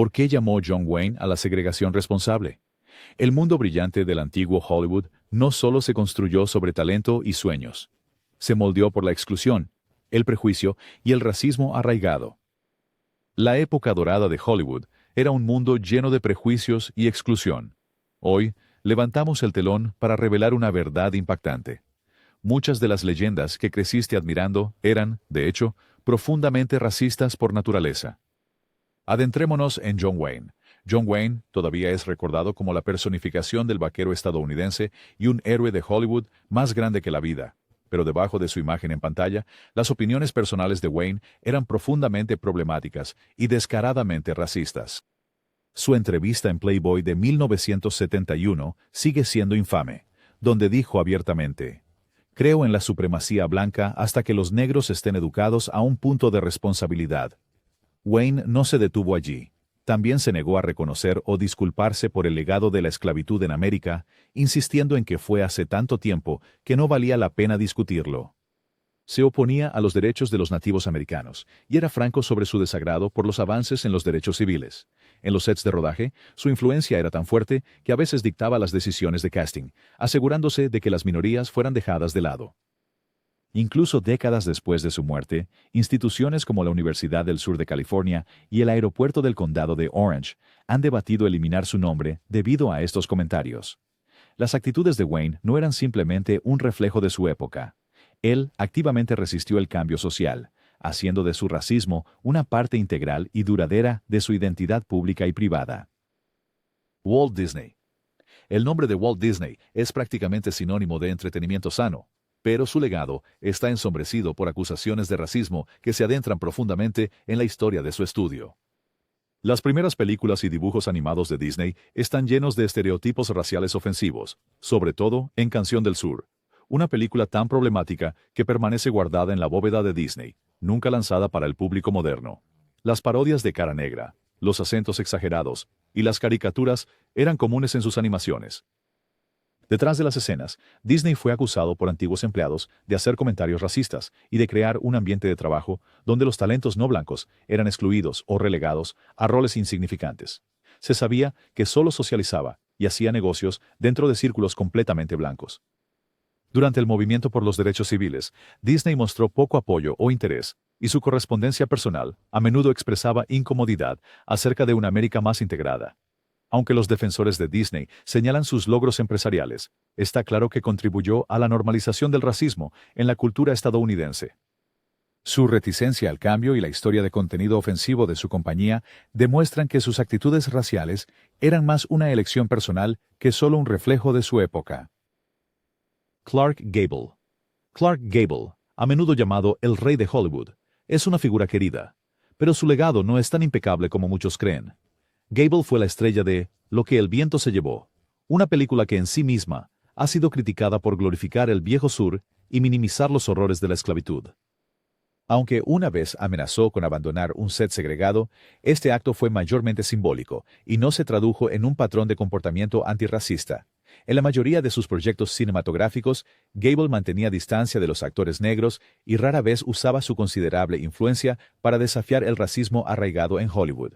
¿Por qué llamó John Wayne a la segregación responsable? El mundo brillante del antiguo Hollywood no solo se construyó sobre talento y sueños. Se moldeó por la exclusión, el prejuicio y el racismo arraigado. La época dorada de Hollywood era un mundo lleno de prejuicios y exclusión. Hoy, levantamos el telón para revelar una verdad impactante. Muchas de las leyendas que creciste admirando eran, de hecho, profundamente racistas por naturaleza. Adentrémonos en John Wayne. John Wayne todavía es recordado como la personificación del vaquero estadounidense y un héroe de Hollywood más grande que la vida. Pero debajo de su imagen en pantalla, las opiniones personales de Wayne eran profundamente problemáticas y descaradamente racistas. Su entrevista en Playboy de 1971 sigue siendo infame, donde dijo abiertamente: "Creo en la supremacía blanca hasta que los negros estén educados a un punto de responsabilidad". Wayne no se detuvo allí. También se negó a reconocer o disculparse por el legado de la esclavitud en América, insistiendo en que fue hace tanto tiempo que no valía la pena discutirlo. Se oponía a los derechos de los nativos americanos, y era franco sobre su desagrado por los avances en los derechos civiles. En los sets de rodaje, su influencia era tan fuerte que a veces dictaba las decisiones de casting, asegurándose de que las minorías fueran dejadas de lado. Incluso décadas después de su muerte, instituciones como la Universidad del Sur de California y el aeropuerto del condado de Orange han debatido eliminar su nombre debido a estos comentarios. Las actitudes de Wayne no eran simplemente un reflejo de su época. Él activamente resistió el cambio social, haciendo de su racismo una parte integral y duradera de su identidad pública y privada. Walt Disney. El nombre de Walt Disney es prácticamente sinónimo de entretenimiento sano, pero su legado está ensombrecido por acusaciones de racismo que se adentran profundamente en la historia de su estudio. Las primeras películas y dibujos animados de Disney están llenos de estereotipos raciales ofensivos, sobre todo en Canción del Sur, una película tan problemática que permanece guardada en la bóveda de Disney, nunca lanzada para el público moderno. Las parodias de cara negra, los acentos exagerados y las caricaturas eran comunes en sus animaciones. Detrás de las escenas, Disney fue acusado por antiguos empleados de hacer comentarios racistas y de crear un ambiente de trabajo donde los talentos no blancos eran excluidos o relegados a roles insignificantes. Se sabía que solo socializaba y hacía negocios dentro de círculos completamente blancos. Durante el movimiento por los derechos civiles, Disney mostró poco apoyo o interés, y su correspondencia personal a menudo expresaba incomodidad acerca de una América más integrada. Aunque los defensores de Disney señalan sus logros empresariales, está claro que contribuyó a la normalización del racismo en la cultura estadounidense. Su reticencia al cambio y la historia de contenido ofensivo de su compañía demuestran que sus actitudes raciales eran más una elección personal que solo un reflejo de su época. Clark Gable. Clark Gable, a menudo llamado el Rey de Hollywood, es una figura querida, pero su legado no es tan impecable como muchos creen. Gable fue la estrella de Lo que el viento se llevó, una película que en sí misma ha sido criticada por glorificar el viejo sur y minimizar los horrores de la esclavitud. Aunque una vez amenazó con abandonar un set segregado, este acto fue mayormente simbólico y no se tradujo en un patrón de comportamiento antirracista. En la mayoría de sus proyectos cinematográficos, Gable mantenía distancia de los actores negros y rara vez usaba su considerable influencia para desafiar el racismo arraigado en Hollywood.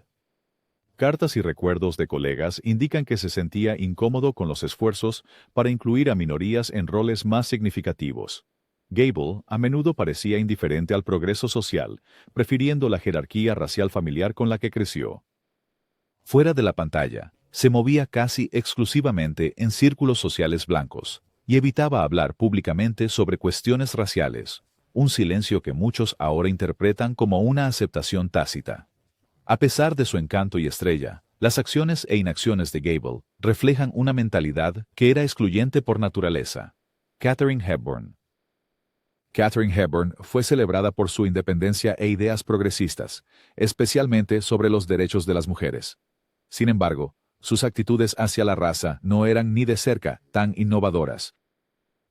Cartas y recuerdos de colegas indican que se sentía incómodo con los esfuerzos para incluir a minorías en roles más significativos. Gable a menudo parecía indiferente al progreso social, prefiriendo la jerarquía racial familiar con la que creció. Fuera de la pantalla, se movía casi exclusivamente en círculos sociales blancos y evitaba hablar públicamente sobre cuestiones raciales, un silencio que muchos ahora interpretan como una aceptación tácita. A pesar de su encanto y estrella, las acciones e inacciones de Gable reflejan una mentalidad que era excluyente por naturaleza. Katharine Hepburn. Katharine Hepburn fue celebrada por su independencia e ideas progresistas, especialmente sobre los derechos de las mujeres. Sin embargo, sus actitudes hacia la raza no eran ni de cerca tan innovadoras.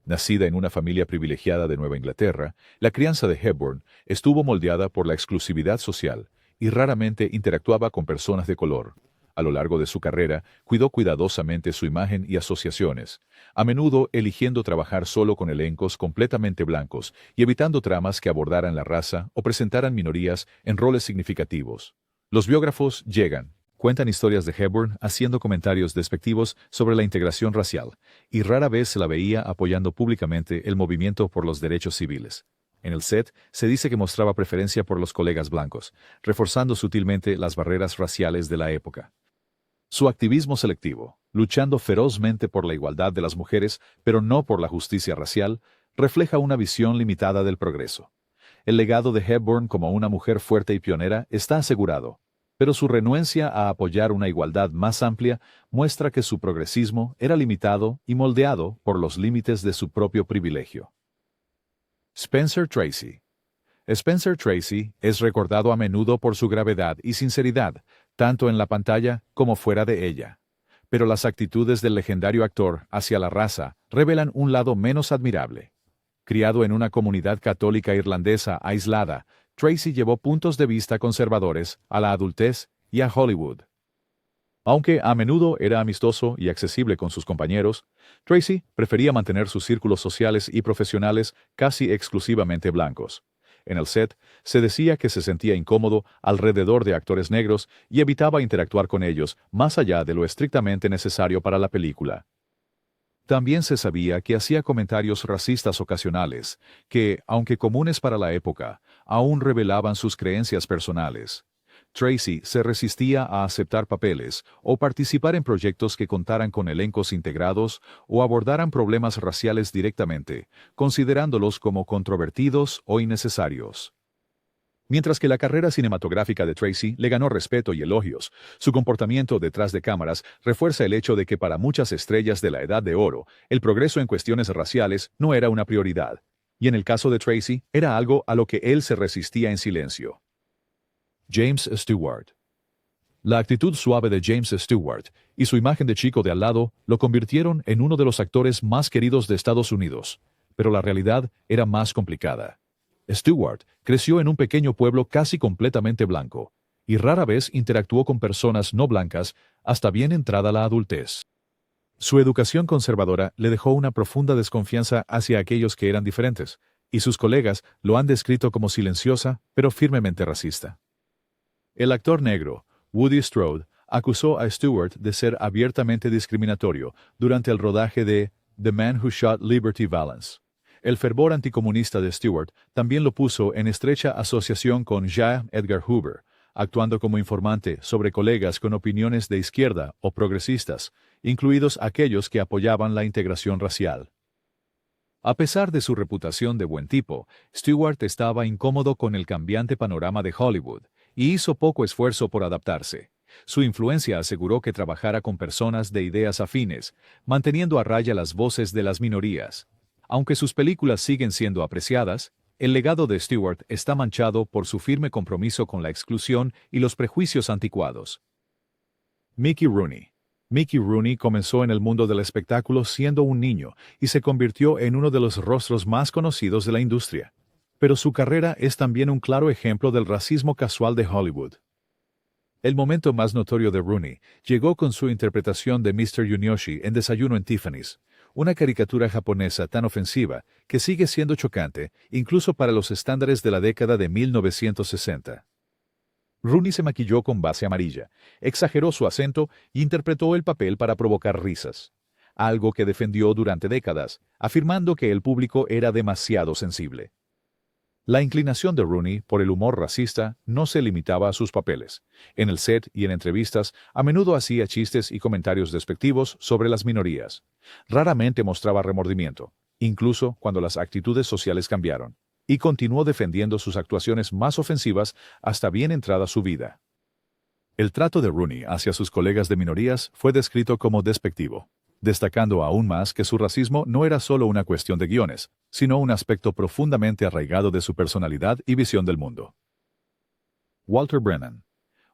Nacida en una familia privilegiada de Nueva Inglaterra, la crianza de Hepburn estuvo moldeada por la exclusividad social y raramente interactuaba con personas de color. A lo largo de su carrera, cuidó cuidadosamente su imagen y asociaciones, a menudo eligiendo trabajar solo con elencos completamente blancos y evitando tramas que abordaran la raza o presentaran minorías en roles significativos. Los biógrafos llegan, Cuentan historias de Hepburn haciendo comentarios despectivos sobre la integración racial, y rara vez se la veía apoyando públicamente el movimiento por los derechos civiles. En el set, se dice que mostraba preferencia por los colegas blancos, reforzando sutilmente las barreras raciales de la época. Su activismo selectivo, luchando ferozmente por la igualdad de las mujeres, pero no por la justicia racial, refleja una visión limitada del progreso. El legado de Hepburn como una mujer fuerte y pionera está asegurado, pero su renuencia a apoyar una igualdad más amplia muestra que su progresismo era limitado y moldeado por los límites de su propio privilegio. Spencer Tracy. Spencer Tracy es recordado a menudo por su gravedad y sinceridad, tanto en la pantalla como fuera de ella. Pero las actitudes del legendario actor hacia la raza revelan un lado menos admirable. Criado en una comunidad católica irlandesa aislada, Tracy llevó puntos de vista conservadores a la adultez y a Hollywood. Aunque a menudo era amistoso y accesible con sus compañeros, Tracy prefería mantener sus círculos sociales y profesionales casi exclusivamente blancos. En el set, se decía que se sentía incómodo alrededor de actores negros y evitaba interactuar con ellos más allá de lo estrictamente necesario para la película. También se sabía que hacía comentarios racistas ocasionales, que, aunque comunes para la época, aún revelaban sus creencias personales. Tracy se resistía a aceptar papeles o participar en proyectos que contaran con elencos integrados o abordaran problemas raciales directamente, considerándolos como controvertidos o innecesarios. Mientras que la carrera cinematográfica de Tracy le ganó respeto y elogios, su comportamiento detrás de cámaras refuerza el hecho de que para muchas estrellas de la Edad de Oro, el progreso en cuestiones raciales no era una prioridad, y en el caso de Tracy, era algo a lo que él se resistía en silencio. James Stewart. La actitud suave de James Stewart y su imagen de chico de al lado lo convirtieron en uno de los actores más queridos de Estados Unidos, pero la realidad era más complicada. Stewart creció en un pequeño pueblo casi completamente blanco, y rara vez interactuó con personas no blancas hasta bien entrada la adultez. Su educación conservadora le dejó una profunda desconfianza hacia aquellos que eran diferentes, y sus colegas lo han descrito como silenciosa, pero firmemente racista. El actor negro, Woody Strode, acusó a Stewart de ser abiertamente discriminatorio durante el rodaje de The Man Who Shot Liberty Valance. El fervor anticomunista de Stewart también lo puso en estrecha asociación con J. Edgar Hoover, actuando como informante sobre colegas con opiniones de izquierda o progresistas, incluidos aquellos que apoyaban la integración racial. A pesar de su reputación de buen tipo, Stewart estaba incómodo con el cambiante panorama de Hollywood y hizo poco esfuerzo por adaptarse. Su influencia aseguró que trabajara con personas de ideas afines, manteniendo a raya las voces de las minorías. Aunque sus películas siguen siendo apreciadas, el legado de Stewart está manchado por su firme compromiso con la exclusión y los prejuicios anticuados. Mickey Rooney. Mickey Rooney comenzó en el mundo del espectáculo siendo un niño y se convirtió en uno de los rostros más conocidos de la industria. Pero su carrera es también un claro ejemplo del racismo casual de Hollywood. El momento más notorio de Rooney llegó con su interpretación de Mr. Yunioshi en Desayuno en Tiffany's, una caricatura japonesa tan ofensiva que sigue siendo chocante incluso para los estándares de la década de 1960. Rooney se maquilló con base amarilla, exageró su acento y interpretó el papel para provocar risas, algo que defendió durante décadas, afirmando que el público era demasiado sensible. La inclinación de Rooney por el humor racista no se limitaba a sus papeles. En el set y en entrevistas, a menudo hacía chistes y comentarios despectivos sobre las minorías. Raramente mostraba remordimiento, incluso cuando las actitudes sociales cambiaron, y continuó defendiendo sus actuaciones más ofensivas hasta bien entrada su vida. El trato de Rooney hacia sus colegas de minorías fue descrito como despectivo, destacando aún más que su racismo no era solo una cuestión de guiones, sino un aspecto profundamente arraigado de su personalidad y visión del mundo. Walter Brennan.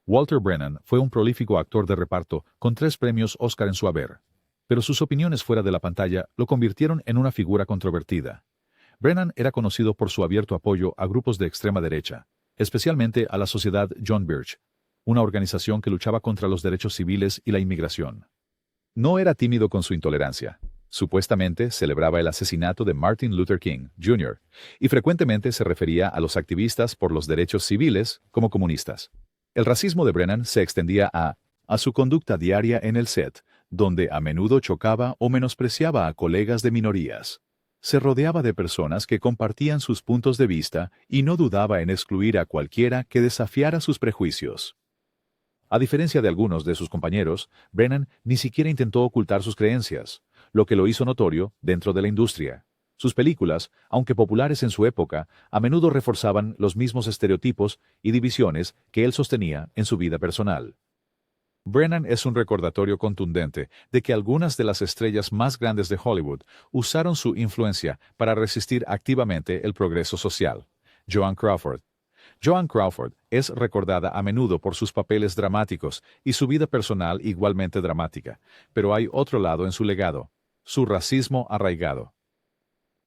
Walter Brennan fue un prolífico actor de reparto con 3 premios Oscar en su haber, pero sus opiniones fuera de la pantalla lo convirtieron en una figura controvertida. Brennan era conocido por su abierto apoyo a grupos de extrema derecha, especialmente a la Sociedad John Birch, una organización que luchaba contra los derechos civiles y la inmigración. No era tímido con su intolerancia. Supuestamente celebraba el asesinato de Martin Luther King, Jr., y frecuentemente se refería a los activistas por los derechos civiles como comunistas. El racismo de Brennan se extendía a a su conducta diaria en el set, donde a menudo chocaba o menospreciaba a colegas de minorías. Se rodeaba de personas que compartían sus puntos de vista y no dudaba en excluir a cualquiera que desafiara sus prejuicios. A diferencia de algunos de sus compañeros, Brennan ni siquiera intentó ocultar sus creencias, lo que lo hizo notorio dentro de la industria. Sus películas, aunque populares en su época, a menudo reforzaban los mismos estereotipos y divisiones que él sostenía en su vida personal. Brennan es un recordatorio contundente de que algunas de las estrellas más grandes de Hollywood usaron su influencia para resistir activamente el progreso social. Joan Crawford. Joan Crawford es recordada a menudo por sus papeles dramáticos y su vida personal igualmente dramática, pero hay otro lado en su legado: su racismo arraigado.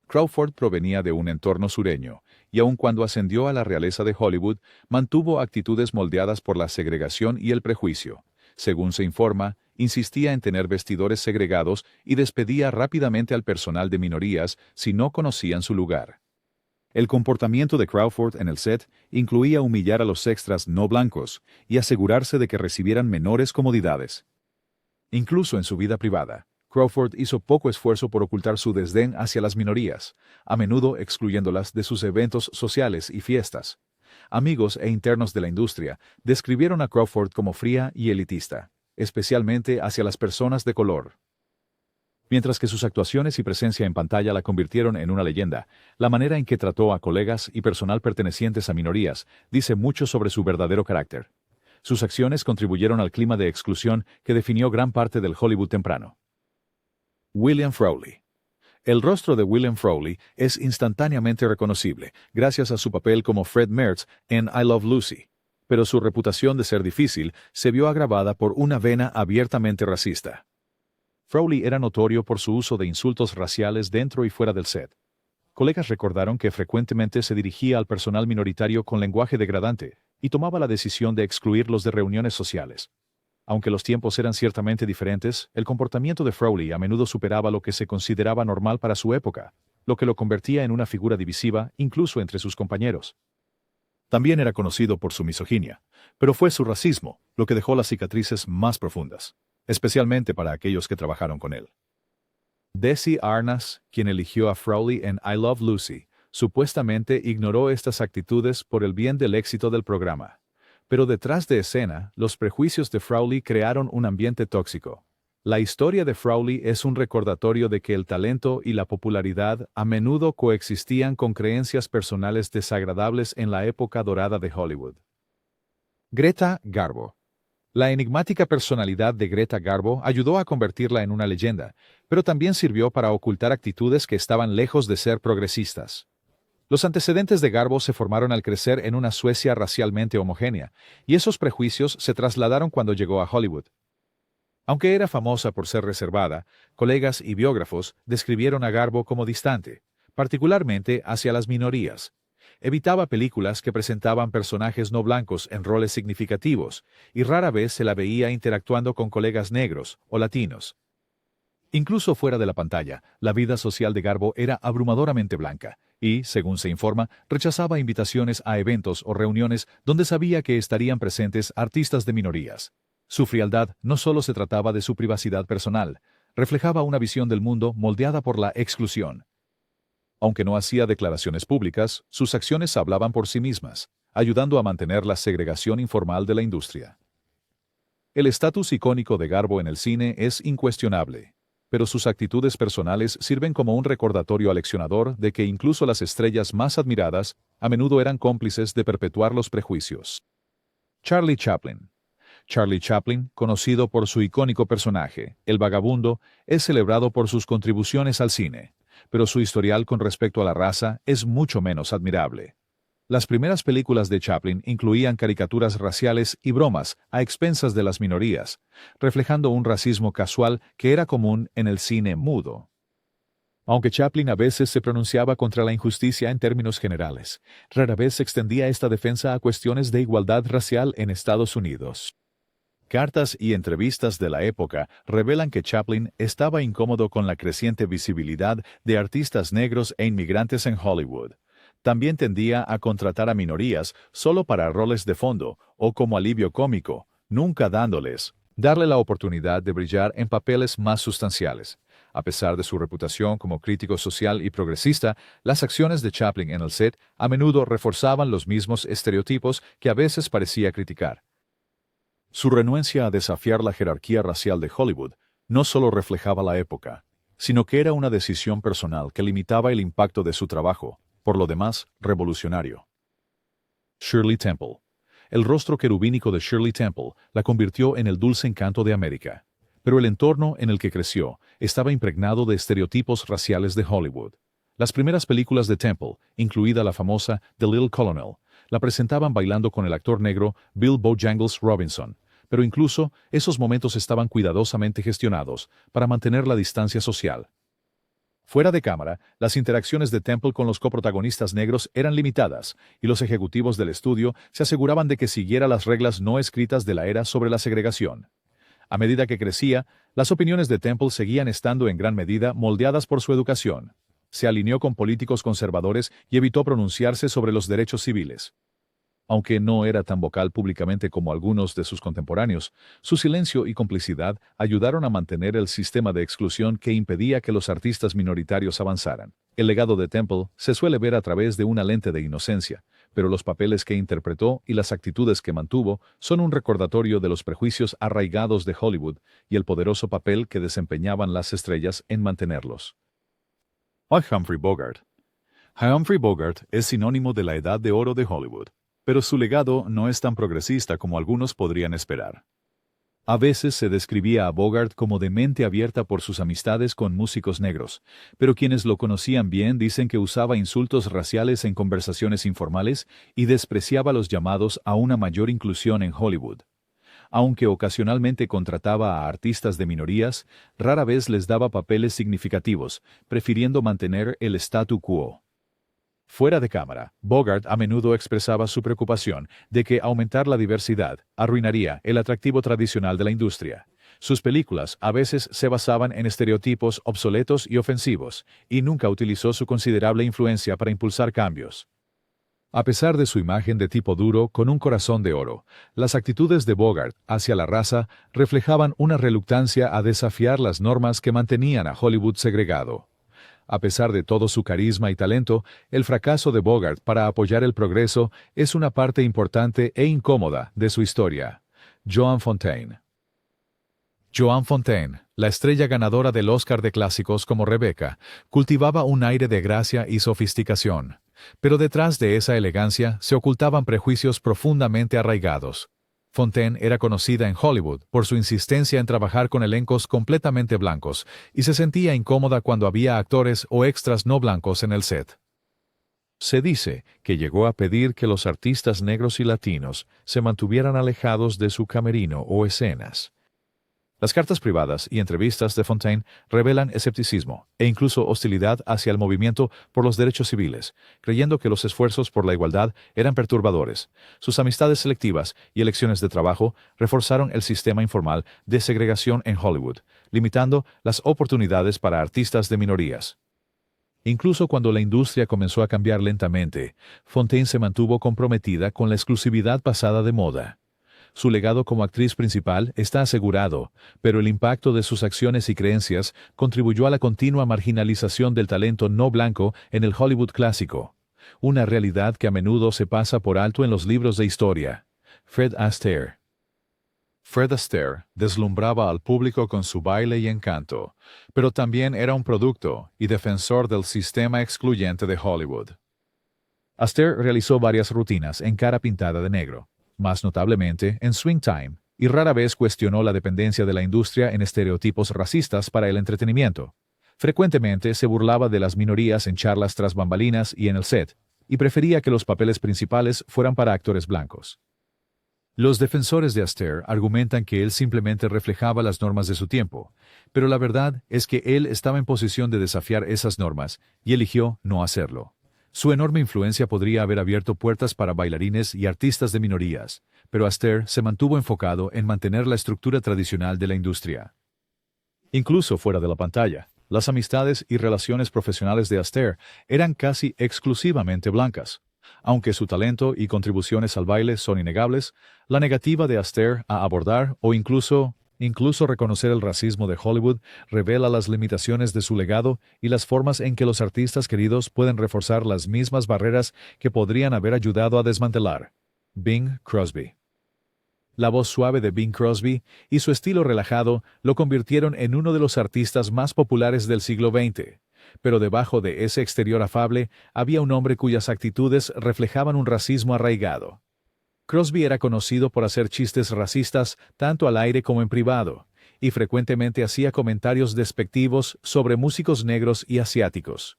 Crawford provenía de un entorno sureño, y aun cuando ascendió a la realeza de Hollywood, mantuvo actitudes moldeadas por la segregación y el prejuicio. Según se informa, insistía en tener vestidores segregados y despedía rápidamente al personal de minorías si no conocían su lugar. El comportamiento de Crawford en el set incluía humillar a los extras no blancos y asegurarse de que recibieran menores comodidades. Incluso en su vida privada, Crawford hizo poco esfuerzo por ocultar su desdén hacia las minorías, a menudo excluyéndolas de sus eventos sociales y fiestas. Amigos e internos de la industria describieron a Crawford como fría y elitista, especialmente hacia las personas de color. Mientras que sus actuaciones y presencia en pantalla la convirtieron en una leyenda, la manera en que trató a colegas y personal pertenecientes a minorías dice mucho sobre su verdadero carácter. Sus acciones contribuyeron al clima de exclusión que definió gran parte del Hollywood temprano. William Frawley. El rostro de William Frawley es instantáneamente reconocible, gracias a su papel como Fred Mertz en I Love Lucy, pero su reputación de ser difícil se vio agravada por una vena abiertamente racista. Frawley era notorio por su uso de insultos raciales dentro y fuera del set. Colegas recordaron que frecuentemente se dirigía al personal minoritario con lenguaje degradante y tomaba la decisión de excluirlos de reuniones sociales. Aunque los tiempos eran ciertamente diferentes, el comportamiento de Frawley a menudo superaba lo que se consideraba normal para su época, lo que lo convertía en una figura divisiva incluso entre sus compañeros. También era conocido por su misoginia, pero fue su racismo lo que dejó las cicatrices más profundas, especialmente para aquellos que trabajaron con él. Desi Arnaz, quien eligió a Frawley en I Love Lucy, supuestamente ignoró estas actitudes por el bien del éxito del programa. Pero detrás de escena, los prejuicios de Frawley crearon un ambiente tóxico. La historia de Frawley es un recordatorio de que el talento y la popularidad a menudo coexistían con creencias personales desagradables en la época dorada de Hollywood. Greta Garbo. La enigmática personalidad de Greta Garbo ayudó a convertirla en una leyenda, pero también sirvió para ocultar actitudes que estaban lejos de ser progresistas. Los antecedentes de Garbo se formaron al crecer en una Suecia racialmente homogénea, y esos prejuicios se trasladaron cuando llegó a Hollywood. Aunque era famosa por ser reservada, colegas y biógrafos describieron a Garbo como distante, particularmente hacia las minorías. Evitaba películas que presentaban personajes no blancos en roles significativos, y rara vez se la veía interactuando con colegas negros o latinos. Incluso fuera de la pantalla, la vida social de Garbo era abrumadoramente blanca y, según se informa, rechazaba invitaciones a eventos o reuniones donde sabía que estarían presentes artistas de minorías. Su frialdad no solo se trataba de su privacidad personal, reflejaba una visión del mundo moldeada por la exclusión. Aunque no hacía declaraciones públicas, sus acciones hablaban por sí mismas, ayudando a mantener la segregación informal de la industria. El estatus icónico de Garbo en el cine es incuestionable, pero sus actitudes personales sirven como un recordatorio aleccionador de que incluso las estrellas más admiradas a menudo eran cómplices de perpetuar los prejuicios. Charlie Chaplin. Charlie Chaplin, conocido por su icónico personaje, el vagabundo, es celebrado por sus contribuciones al cine, pero su historial con respecto a la raza es mucho menos admirable. Las primeras películas de Chaplin incluían caricaturas raciales y bromas a expensas de las minorías, reflejando un racismo casual que era común en el cine mudo. Aunque Chaplin a veces se pronunciaba contra la injusticia en términos generales, rara vez se extendía esta defensa a cuestiones de igualdad racial en Estados Unidos. Cartas y entrevistas de la época revelan que Chaplin estaba incómodo con la creciente visibilidad de artistas negros e inmigrantes en Hollywood. También tendía a contratar a minorías solo para roles de fondo o como alivio cómico, nunca dándoles darle la oportunidad de brillar en papeles más sustanciales. A pesar de su reputación como crítico social y progresista, las acciones de Chaplin en el set a menudo reforzaban los mismos estereotipos que a veces parecía criticar. Su renuencia a desafiar la jerarquía racial de Hollywood no solo reflejaba la época, sino que era una decisión personal que limitaba el impacto de su trabajo, por lo demás revolucionario. Shirley Temple. El rostro querubínico de Shirley Temple la convirtió en el dulce encanto de América, pero el entorno en el que creció estaba impregnado de estereotipos raciales de Hollywood. Las primeras películas de Temple, incluida la famosa The Little Colonel, la presentaban bailando con el actor negro Bill Bojangles Robinson, pero incluso esos momentos estaban cuidadosamente gestionados para mantener la distancia social. Fuera de cámara, las interacciones de Temple con los coprotagonistas negros eran limitadas, y los ejecutivos del estudio se aseguraban de que siguiera las reglas no escritas de la era sobre la segregación. A medida que crecía, las opiniones de Temple seguían estando en gran medida moldeadas por su educación. Se alineó con políticos conservadores y evitó pronunciarse sobre los derechos civiles. Aunque no era tan vocal públicamente como algunos de sus contemporáneos, su silencio y complicidad ayudaron a mantener el sistema de exclusión que impedía que los artistas minoritarios avanzaran. El legado de Temple se suele ver a través de una lente de inocencia, pero los papeles que interpretó y las actitudes que mantuvo son un recordatorio de los prejuicios arraigados de Hollywood y el poderoso papel que desempeñaban las estrellas en mantenerlos. Humphrey Bogart. Humphrey Bogart es sinónimo de la edad de oro de Hollywood, pero su legado no es tan progresista como algunos podrían esperar. A veces se describía a Bogart como de mente abierta por sus amistades con músicos negros, pero quienes lo conocían bien dicen que usaba insultos raciales en conversaciones informales y despreciaba los llamados a una mayor inclusión en Hollywood. Aunque ocasionalmente contrataba a artistas de minorías, rara vez les daba papeles significativos, prefiriendo mantener el statu quo. Fuera de cámara, Bogart a menudo expresaba su preocupación de que aumentar la diversidad arruinaría el atractivo tradicional de la industria. Sus películas a veces se basaban en estereotipos obsoletos y ofensivos, y nunca utilizó su considerable influencia para impulsar cambios. A pesar de su imagen de tipo duro con un corazón de oro, las actitudes de Bogart hacia la raza reflejaban una reluctancia a desafiar las normas que mantenían a Hollywood segregado. A pesar de todo su carisma y talento, el fracaso de Bogart para apoyar el progreso es una parte importante e incómoda de su historia. Joan Fontaine. Joan Fontaine, la estrella ganadora del Oscar de clásicos como Rebecca, cultivaba un aire de gracia y sofisticación. Pero detrás de esa elegancia se ocultaban prejuicios profundamente arraigados. Fontaine era conocida en Hollywood por su insistencia en trabajar con elencos completamente blancos y se sentía incómoda cuando había actores o extras no blancos en el set. Se dice que llegó a pedir que los artistas negros y latinos se mantuvieran alejados de su camerino o escenas. Las cartas privadas y entrevistas de Fontaine revelan escepticismo e incluso hostilidad hacia el movimiento por los derechos civiles, creyendo que los esfuerzos por la igualdad eran perturbadores. Sus amistades selectivas y elecciones de trabajo reforzaron el sistema informal de segregación en Hollywood, limitando las oportunidades para artistas de minorías. Incluso cuando la industria comenzó a cambiar lentamente, Fontaine se mantuvo comprometida con la exclusividad pasada de moda. Su legado como actriz principal está asegurado, pero el impacto de sus acciones y creencias contribuyó a la continua marginalización del talento no blanco en el Hollywood clásico, una realidad que a menudo se pasa por alto en los libros de historia. Fred Astaire. Fred Astaire deslumbraba al público con su baile y encanto, pero también era un producto y defensor del sistema excluyente de Hollywood. Astaire realizó varias rutinas en cara pintada de negro, más notablemente en Swing Time, y rara vez cuestionó la dependencia de la industria en estereotipos racistas para el entretenimiento. Frecuentemente se burlaba de las minorías en charlas tras bambalinas y en el set, y prefería que los papeles principales fueran para actores blancos. Los defensores de Astaire argumentan que él simplemente reflejaba las normas de su tiempo, pero la verdad es que él estaba en posición de desafiar esas normas y eligió no hacerlo. Su enorme influencia podría haber abierto puertas para bailarines y artistas de minorías, pero Astaire se mantuvo enfocado en mantener la estructura tradicional de la industria. Incluso fuera de la pantalla, las amistades y relaciones profesionales de Astaire eran casi exclusivamente blancas. Aunque su talento y contribuciones al baile son innegables, la negativa de Astaire a abordar o incluso Incluso reconocer el racismo de Hollywood revela las limitaciones de su legado y las formas en que los artistas queridos pueden reforzar las mismas barreras que podrían haber ayudado a desmantelar. Bing Crosby. La voz suave de Bing Crosby y su estilo relajado lo convirtieron en uno de los artistas más populares del siglo XX. Pero debajo de ese exterior afable había un hombre cuyas actitudes reflejaban un racismo arraigado. Crosby era conocido por hacer chistes racistas tanto al aire como en privado, y frecuentemente hacía comentarios despectivos sobre músicos negros y asiáticos.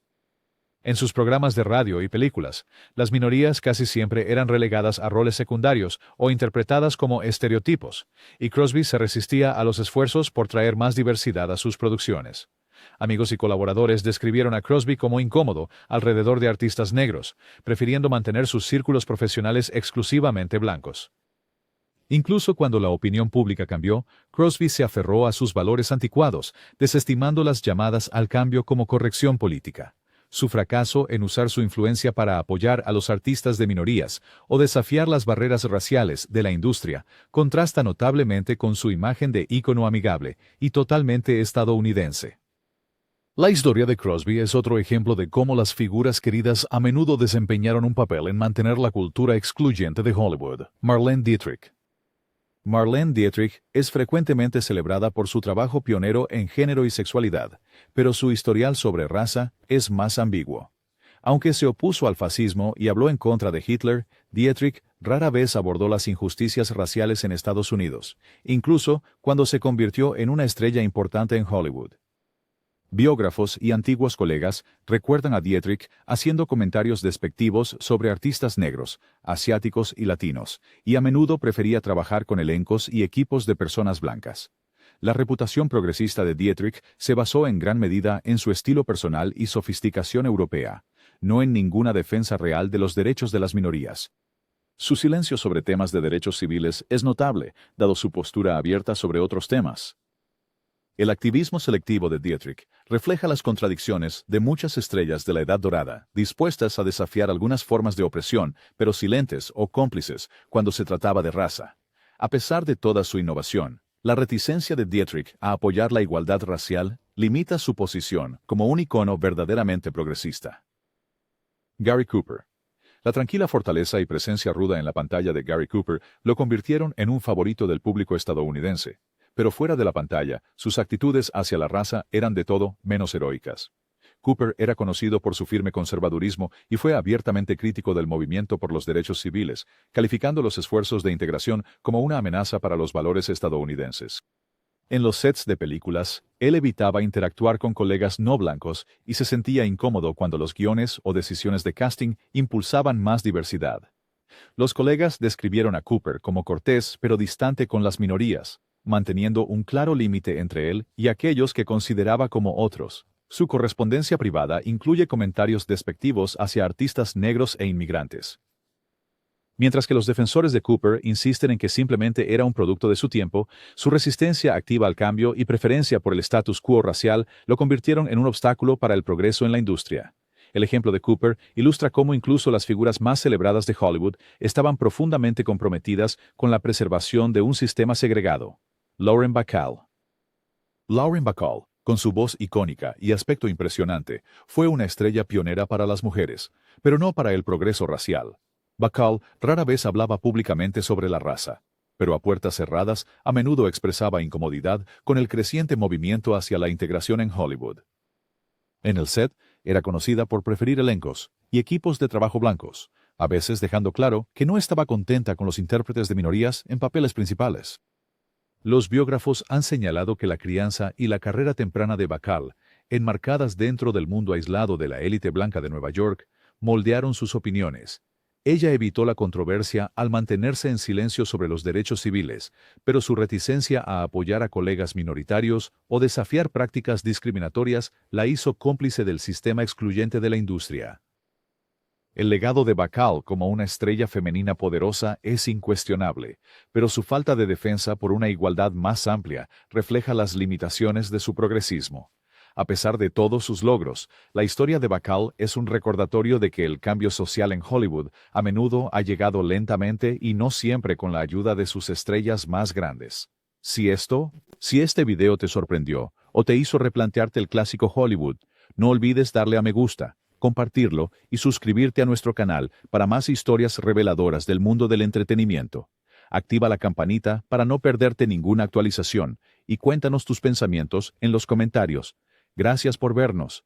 En sus programas de radio y películas, las minorías casi siempre eran relegadas a roles secundarios o interpretadas como estereotipos, y Crosby se resistía a los esfuerzos por traer más diversidad a sus producciones. Amigos y colaboradores describieron a Crosby como incómodo alrededor de artistas negros, prefiriendo mantener sus círculos profesionales exclusivamente blancos. Incluso cuando la opinión pública cambió, Crosby se aferró a sus valores anticuados, desestimando las llamadas al cambio como corrección política. Su fracaso en usar su influencia para apoyar a los artistas de minorías o desafiar las barreras raciales de la industria contrasta notablemente con su imagen de ícono amigable y totalmente estadounidense. La historia de Crosby es otro ejemplo de cómo las figuras queridas a menudo desempeñaron un papel en mantener la cultura excluyente de Hollywood. Marlene Dietrich. Marlene Dietrich es frecuentemente celebrada por su trabajo pionero en género y sexualidad, pero su historial sobre raza es más ambiguo. Aunque se opuso al fascismo y habló en contra de Hitler, Dietrich rara vez abordó las injusticias raciales en Estados Unidos, incluso cuando se convirtió en una estrella importante en Hollywood. Biógrafos y antiguos colegas recuerdan a Dietrich haciendo comentarios despectivos sobre artistas negros, asiáticos y latinos, y a menudo prefería trabajar con elencos y equipos de personas blancas. La reputación progresista de Dietrich se basó en gran medida en su estilo personal y sofisticación europea, no en ninguna defensa real de los derechos de las minorías. Su silencio sobre temas de derechos civiles es notable, dado su postura abierta sobre otros temas. El activismo selectivo de Dietrich refleja las contradicciones de muchas estrellas de la Edad Dorada, dispuestas a desafiar algunas formas de opresión, pero silentes o cómplices cuando se trataba de raza. A pesar de toda su innovación, la reticencia de Dietrich a apoyar la igualdad racial limita su posición como un icono verdaderamente progresista. Gary Cooper. La tranquila fortaleza y presencia ruda en la pantalla de Gary Cooper lo convirtieron en un favorito del público estadounidense. Pero fuera de la pantalla, sus actitudes hacia la raza eran de todo menos heroicas. Cooper era conocido por su firme conservadurismo y fue abiertamente crítico del movimiento por los derechos civiles, calificando los esfuerzos de integración como una amenaza para los valores estadounidenses. En los sets de películas, él evitaba interactuar con colegas no blancos y se sentía incómodo cuando los guiones o decisiones de casting impulsaban más diversidad. Los colegas describieron a Cooper como cortés pero distante con las minorías, manteniendo un claro límite entre él y aquellos que consideraba como otros. Su correspondencia privada incluye comentarios despectivos hacia artistas negros e inmigrantes. Mientras que los defensores de Cooper insisten en que simplemente era un producto de su tiempo, su resistencia activa al cambio y preferencia por el status quo racial lo convirtieron en un obstáculo para el progreso en la industria. El ejemplo de Cooper ilustra cómo incluso las figuras más celebradas de Hollywood estaban profundamente comprometidas con la preservación de un sistema segregado. Lauren Bacall. Lauren Bacall, con su voz icónica y aspecto impresionante, fue una estrella pionera para las mujeres, pero no para el progreso racial. Bacall rara vez hablaba públicamente sobre la raza, pero a puertas cerradas a menudo expresaba incomodidad con el creciente movimiento hacia la integración en Hollywood. En el set, era conocida por preferir elencos y equipos de trabajo blancos, a veces dejando claro que no estaba contenta con los intérpretes de minorías en papeles principales. Los biógrafos han señalado que la crianza y la carrera temprana de Bacall, enmarcadas dentro del mundo aislado de la élite blanca de Nueva York, moldearon sus opiniones. Ella evitó la controversia al mantenerse en silencio sobre los derechos civiles, pero su reticencia a apoyar a colegas minoritarios o desafiar prácticas discriminatorias la hizo cómplice del sistema excluyente de la industria. El legado de Bacall como una estrella femenina poderosa es incuestionable, pero su falta de defensa por una igualdad más amplia refleja las limitaciones de su progresismo. A pesar de todos sus logros, la historia de Bacall es un recordatorio de que el cambio social en Hollywood a menudo ha llegado lentamente y no siempre con la ayuda de sus estrellas más grandes. Si este video te sorprendió o te hizo replantearte el clásico Hollywood, no olvides darle a me gusta, compartirlo y suscribirte a nuestro canal para más historias reveladoras del mundo del entretenimiento. Activa la campanita para no perderte ninguna actualización y cuéntanos tus pensamientos en los comentarios. Gracias por vernos.